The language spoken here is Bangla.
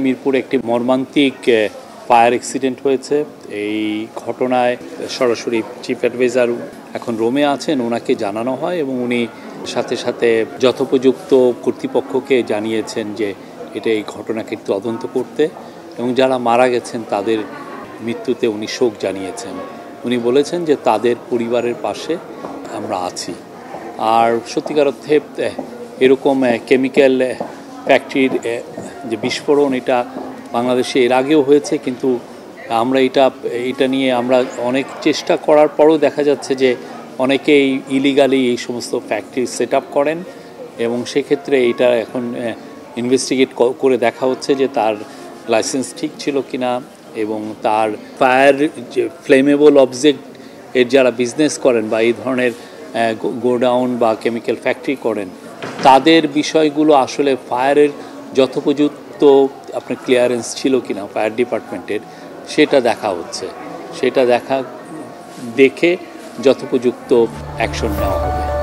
মিরপুরে একটি মর্মান্তিক ফায়ার অ্যাক্সিডেন্ট হয়েছে। এই ঘটনায় সরাসরি চিফ অ্যাডভাইজার এখন রোমে আছেন, ওনাকে জানানো হয় এবং উনি সাথে সাথে যথোপযুক্ত কর্তৃপক্ষকে জানিয়েছেন যে এই ঘটনাকে তদন্ত করতে, এবং যারা মারা গেছেন তাদের মৃত্যুতে উনি শোক জানিয়েছেন। উনি বলেছেন যে তাদের পরিবারের পাশে আমরা আছি। আর সত্যিকার অর্থে এরকম কেমিক্যাল ফ্যাক্টরির যে বিস্ফোরণ, এটা বাংলাদেশে এর আগেও হয়েছে, কিন্তু আমরা এটা নিয়ে আমরা অনেক চেষ্টা করার পরও দেখা যাচ্ছে যে অনেকেই ইলিগালি এই সমস্ত ফ্যাক্টরি সেট আপ করেন, এবং সেক্ষেত্রে এটা এখন ইনভেস্টিগেট করে দেখা হচ্ছে যে তার লাইসেন্স ঠিক ছিল কিনা, এবং তার ফায়ার যে ফ্লেমেবল অবজেক্ট এর যারা বিজনেস করেন বা এই ধরনের গোডাউন বা কেমিক্যাল ফ্যাক্টরি করেন, তাদের বিষয়গুলো আসলে ফায়ারের যথোপযুক্ত আপনার ক্লিয়ারেন্স ছিল কিনা ফায়ার ডিপার্টমেন্টের, সেটা দেখা হচ্ছে। সেটা দেখে যথোপযুক্ত অ্যাকশন নেওয়া হবে।